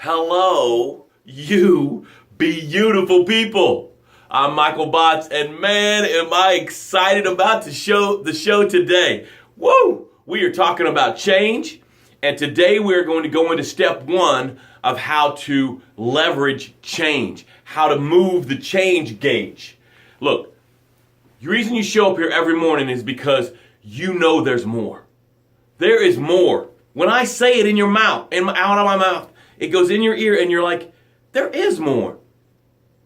Hello, you beautiful people. I'm Michael Botts, and man, am I excited about the show today. Woo! We are talking about change, and today we're going to go into step one of how to leverage change, how to move the change gauge. Look, the reason you show up here every morning is because you know there's more. There is more. When I say it in your mouth, out of my mouth, it goes in your ear and you're like, there is more.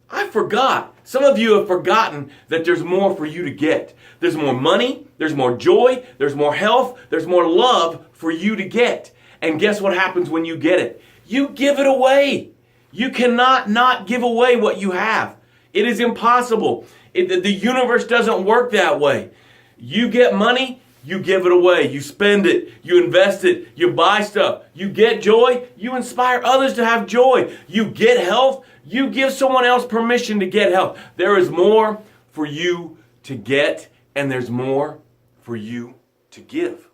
I forgot. Some of you have forgotten that there's more for you to get. There's more money, there's more joy, there's more health, there's more love for you to get. And guess what happens when you get it? You give it away. You cannot not give away what you have. It is impossible. The universe doesn't work that way. You get money, you give it away, you spend it, you invest it, you buy stuff, you get joy, you inspire others to have joy, you get health, you give someone else permission to get health. There is more for you to get, and there's more for you to give.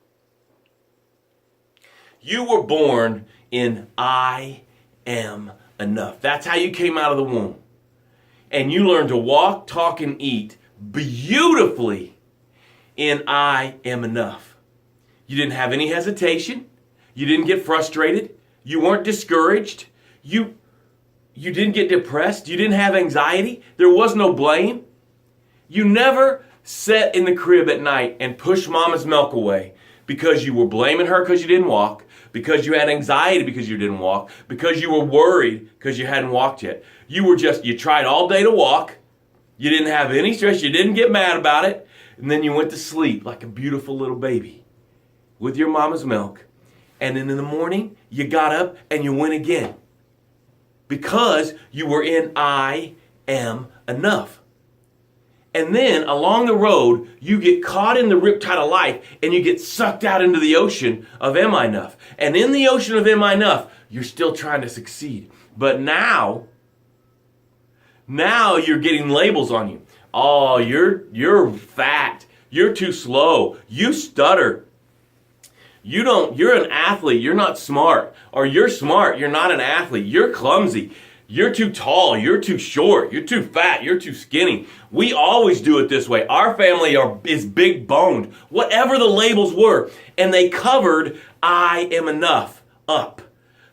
You were born in I am enough. That's how you came out of the womb. And you learned to walk, talk, and eat beautifully in I am enough. You didn't have any hesitation. You didn't get frustrated. You weren't discouraged. You didn't get depressed. You didn't have anxiety. There was no blame. You never sat in the crib at night and pushed mama's milk away because you were blaming her because you didn't walk, because you had anxiety because you didn't walk, because you were worried because you hadn't walked yet. You tried all day to walk. You didn't have any stress. You didn't get mad about it. And then you went to sleep like a beautiful little baby with your mama's milk. And then in the morning, you got up and you went again. Because you were in I am enough. And then along the road, you get caught in the riptide of life and you get sucked out into the ocean of am I enough. And in the ocean of am I enough, you're still trying to succeed. But now you're getting labels on you. Oh, you're fat. You're too slow. You stutter. You're an athlete. You're not smart. Or you're smart. You're not an athlete. You're clumsy. You're too tall. You're too short. You're too fat. You're too skinny. We always do it this way. Our family is big boned. Whatever the labels were. And they covered I am enough up.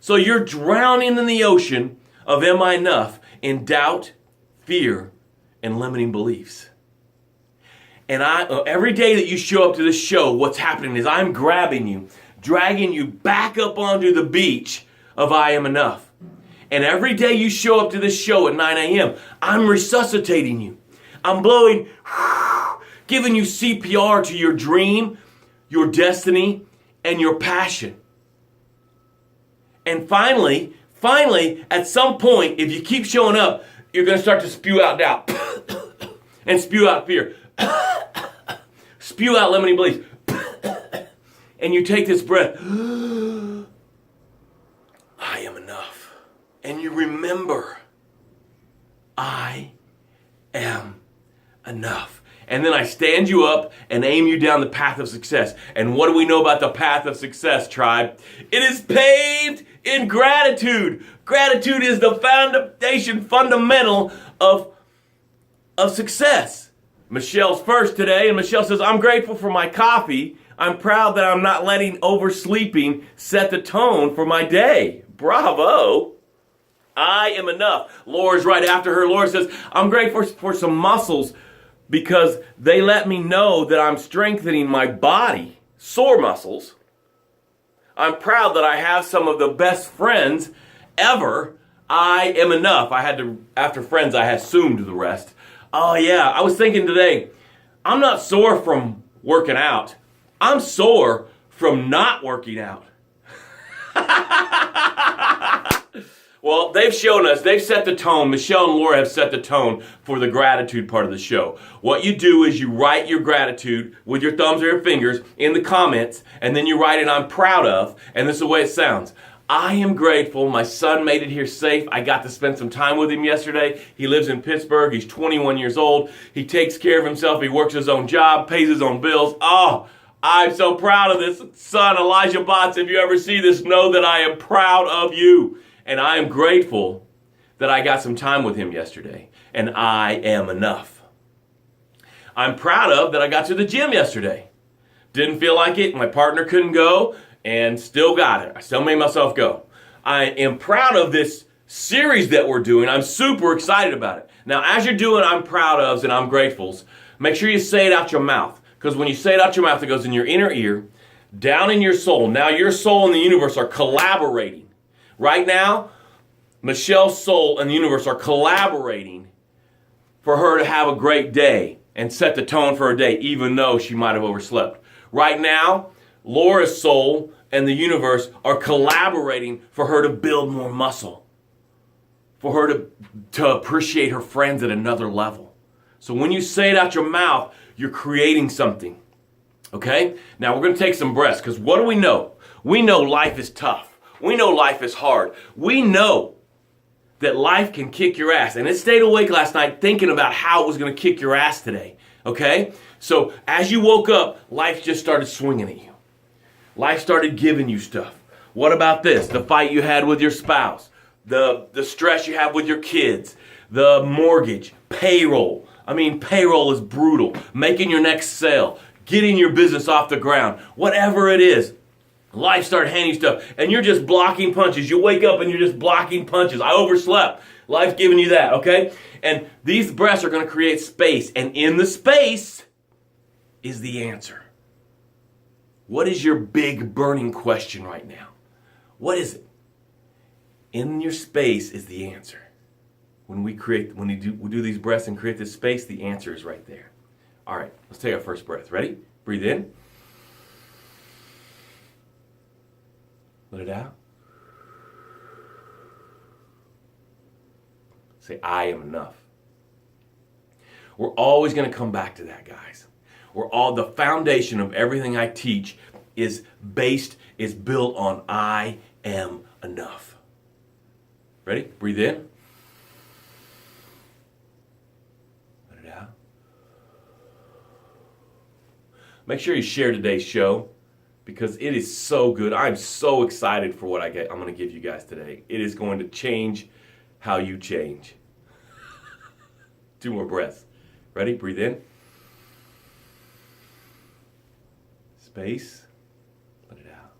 So you're drowning in the ocean of am I enough in doubt, fear, and limiting beliefs. And every day that you show up to this show, what's happening is I'm grabbing you, dragging you back up onto the beach of I am enough. And every day you show up to this show at 9 a.m., I'm resuscitating you. I'm blowing, giving you CPR to your dream, your destiny, and your passion. And finally, at some point, if you keep showing up, you're going to start to spew out doubt and spew out fear, spew out limiting beliefs. And you take this breath. I am enough. And you remember, I am enough. And then I stand you up and aim you down the path of success. And what do we know about the path of success, tribe? It is paved in gratitude. Gratitude is the fundamental of success. Michelle's first today, and Michelle says, I'm grateful for my coffee. I'm proud that I'm not letting oversleeping set the tone for my day. Bravo. I am enough. Laura's right after her. Laura says, I'm grateful for some muscles because they let me know that I'm strengthening my body. Sore muscles. I'm proud that I have some of the best friends ever. I am enough. After friends, I assumed the rest. Oh yeah, I was thinking today, I'm not sore from working out. I'm sore from not working out. Well, they've shown us, they've set the tone. Michelle and Laura have set the tone for the gratitude part of the show. What you do is you write your gratitude with your thumbs or your fingers in the comments, and then you write it I'm proud of, and this is the way it sounds. I am grateful my son made it here safe. I got to spend some time with him yesterday. He lives in Pittsburgh. He's 21 years old. He takes care of himself. He works his own job, pays his own bills. Oh, I'm so proud of this son, Elijah Botts. If you ever see this, know that I am proud of you. And I am grateful that I got some time with him yesterday. And I am enough. I'm proud of that I got to the gym yesterday. Didn't feel like it. My partner couldn't go and still got it. I still made myself go. I am proud of this series that we're doing. I'm super excited about it. Now, as you're doing I'm proud ofs and I'm gratefuls, make sure you say it out your mouth. Because when you say it out your mouth, it goes in your inner ear, down in your soul. Now your soul and the universe are collaborating. Right now, Michelle's soul and the universe are collaborating for her to have a great day and set the tone for her day, even though she might have overslept. Right now, Laura's soul and the universe are collaborating for her to build more muscle, for her to appreciate her friends at another level. So when you say it out your mouth, you're creating something. Okay? Now we're going to take some breaths, because what do we know? We know life is tough. We know life is hard. We know that life can kick your ass. And it stayed awake last night thinking about how it was going to kick your ass today. Okay? So as you woke up, life just started swinging at you. Life started giving you stuff. What about this? The fight you had with your spouse, the stress you have with your kids, the mortgage, payroll. I mean, payroll is brutal. Making your next sale, getting your business off the ground, whatever it is. Life started handing you stuff, and you're just blocking punches. You wake up and you're just blocking punches. I overslept. Life's giving you that, okay? And these breaths are going to create space, and in the space is the answer. What is your big burning question right now? What is it? In your space is the answer. When we do these breaths and create this space, the answer is right there. All right, let's take our first breath. Ready? Breathe in. Let it out. Say, I am enough. We're always going to come back to that, guys. The foundation of everything I teach is built on I am enough. Ready? Breathe in. Let it out. Make sure you share today's show, because it is so good. I'm so excited for what I'm going to give you guys today. It is going to change how you change. 2 more breaths. Ready? Breathe in. Space. Let it out.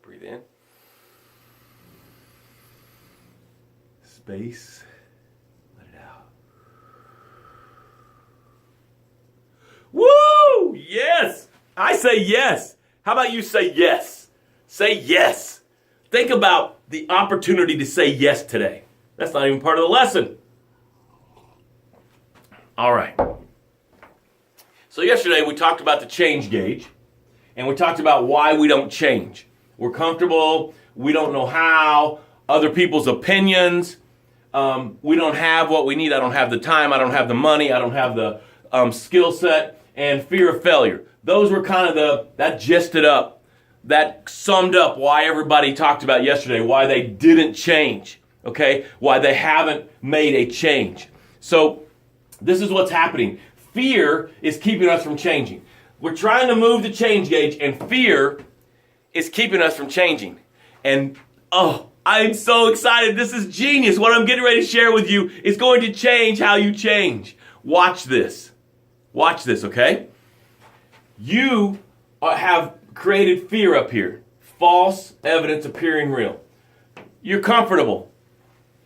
Breathe in. Space. Let it out. Woo! Yes! I say yes. How about you say yes? Say yes. Think about the opportunity to say yes today. That's not even part of the lesson. All right. So yesterday we talked about the change gauge, and we talked about why we don't change. We're comfortable. We don't know how. Other people's opinions. We don't have what we need. I don't have the time. I don't have the money. I don't have the skill set. And fear of failure. Those were kind of that gisted up, that summed up why everybody talked about yesterday, why they didn't change, okay? Why they haven't made a change. So this is what's happening. Fear is keeping us from changing. We're trying to move the change gauge, and fear is keeping us from changing. And I'm so excited. This is genius. What I'm getting ready to share with you is going to change how you change. Watch this. Watch this, okay? You have created fear up here. False evidence appearing real. You're comfortable.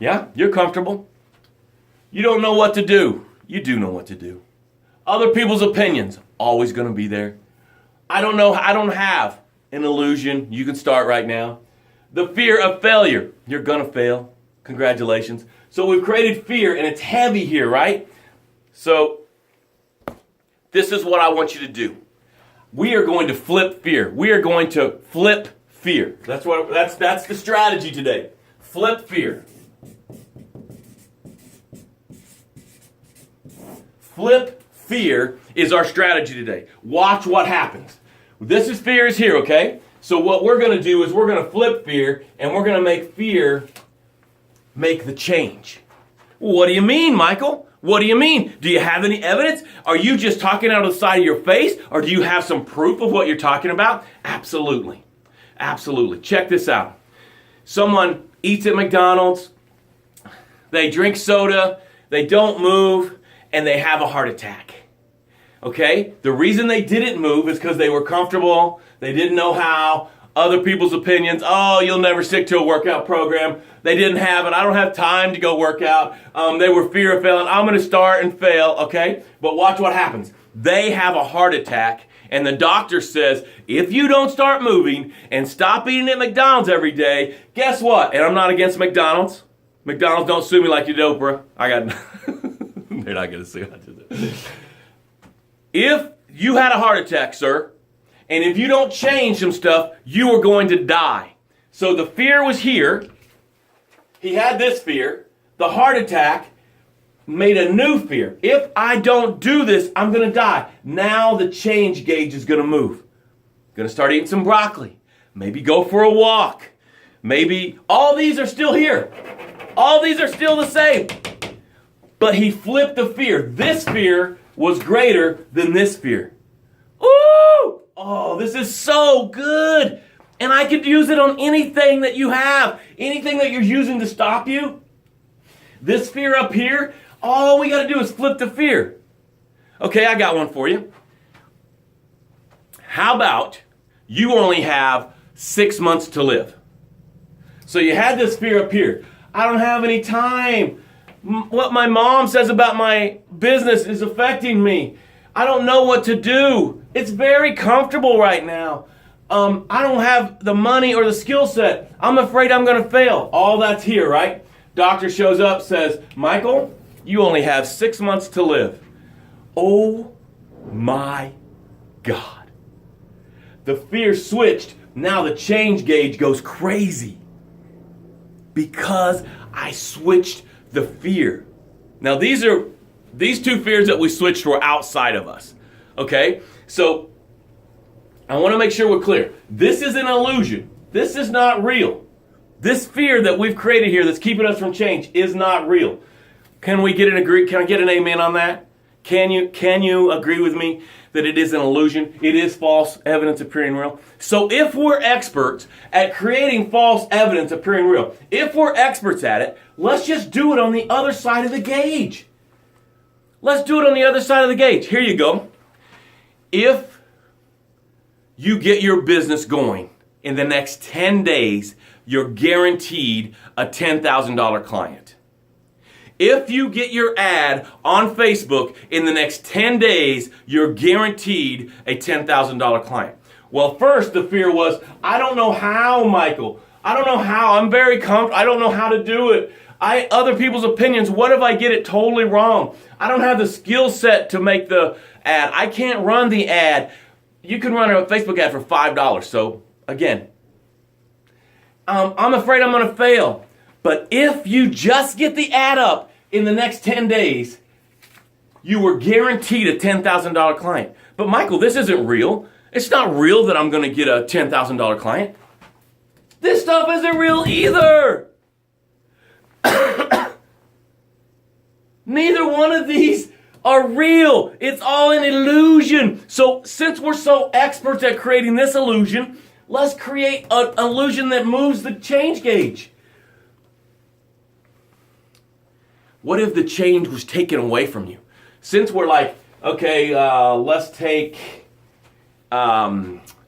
Yeah, you're comfortable. You don't know what to do. You do know what to do. Other people's opinions, always going to be there. I don't know. I don't have an illusion. You can start right now. The fear of failure. You're going to fail. Congratulations. So we've created fear, and it's heavy here, right? So this is what I want you to do. We are going to flip fear. We are going to flip fear. That's the strategy today. Flip fear. Flip fear is our strategy today. Watch what happens. Fear is here, okay? So what we're going to do is we're going to flip fear, and we're going to make fear make the change. What do you mean, Michael? What do you mean? Do you have any evidence? Are you just talking out of the side of your face? Or do you have some proof of what you're talking about? Absolutely. Absolutely. Check this out. Someone eats at McDonald's, they drink soda, they don't move, and they have a heart attack. Okay? The reason they didn't move is because they were comfortable, they didn't know how, other people's opinions, oh, you'll never stick to a workout program. They didn't have it. I don't have time to go work out. They were fear of failing. I'm going to start and fail, okay? But watch what happens. They have a heart attack, and the doctor says, if you don't start moving and stop eating at McDonald's every day, guess what? And I'm not against McDonald's. McDonald's, don't sue me like you did Oprah. They're not going to sue. If you had a heart attack, sir, and if you don't change some stuff, you are going to die. So the fear was here. He had this fear. The heart attack made a new fear. If I don't do this, I'm going to die. Now the change gauge is going to move. Going to start eating some broccoli. Maybe go for a walk. Maybe all these are still here. All these are still the same. But he flipped the fear. This fear was greater than this fear. Ooh! Oh, this is so good. And I could use it on anything that you have. Anything that you're using to stop you. This fear up here, all we got to do is flip the fear. Okay, I got one for you. How about you only have 6 months to live? So you had this fear up here. I don't have any time. What my mom says about my business is affecting me. I don't know what to do. It's very comfortable right now. I don't have the money or the skill set. I'm afraid I'm going to fail. All that's here, right? Doctor shows up, says, Michael, you only have 6 months to live. Oh my God. The fear switched. Now the change gauge goes crazy. Because I switched the fear. Now these two fears that we switched were outside of us. Okay? So I want to make sure we're clear. This is an illusion. This is not real. This fear that we've created here that's keeping us from change is not real. Can I get an amen on that? Can you agree with me that it is an illusion? It is false evidence appearing real. So if we're experts at creating false evidence appearing real, if we're experts at it, let's just do it on the other side of the gauge. Let's do it on the other side of the gauge. Here you go. If you get your business going in the next 10 days, you're guaranteed a $10,000 client. If you get your ad on Facebook in the next 10 days, you're guaranteed a $10,000 client. Well, first the fear was, I don't know how, Michael. I don't know how. I'm very comfortable. I don't know how to do it. Other people's opinions. What if I get it totally wrong? I don't have the skill set to make the ad. I can't run the ad. You can run a Facebook ad for $5. So again, I'm afraid I'm going to fail. But if you just get the ad up in the next 10 days, you were guaranteed a $10,000 client. But Michael, this isn't real. It's not real that I'm going to get a $10,000 client. This stuff isn't real either. Neither one of these are real. It's all an illusion. So since we're so experts at creating this illusion, let's create an illusion that moves the change gauge. What if the change was taken away from you? Since we're like, okay, let's take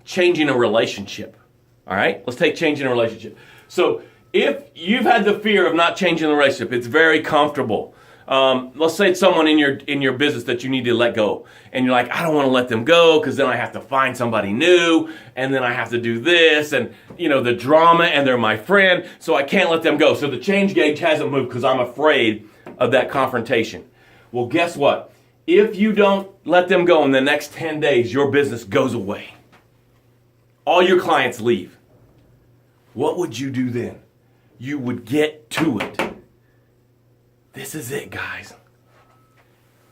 changing a relationship. All right? Let's take changing a relationship. So if you've had the fear of not changing the relationship, it's very comfortable. Let's say it's someone in your business that you need to let go. And you're like, I don't want to let them go because then I have to find somebody new. And then I have to do this. And, the drama. And they're my friend. So I can't let them go. So the change gauge hasn't moved because I'm afraid of that confrontation. Well, guess what? If you don't let them go in the next 10 days, your business goes away. All your clients leave. What would you do then? You would get to it. This is it, guys.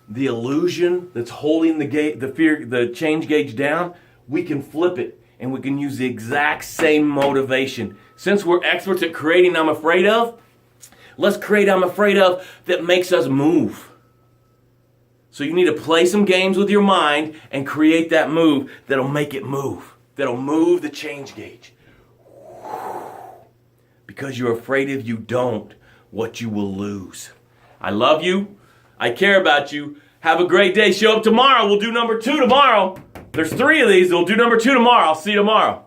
The illusion that's holding the change gauge down, we can flip it and we can use the exact same motivation. Since we're experts at creating I'm afraid of, let's create I'm afraid of that makes us move. So you need to play some games with your mind and create that move that'll make it move. That'll move the change gauge. Because you're afraid if you don't, what you will lose. I love you. I care about you. Have a great day. Show up tomorrow. We'll do number 2 tomorrow. There's 3 of these. We'll do number 2 tomorrow. I'll see you tomorrow.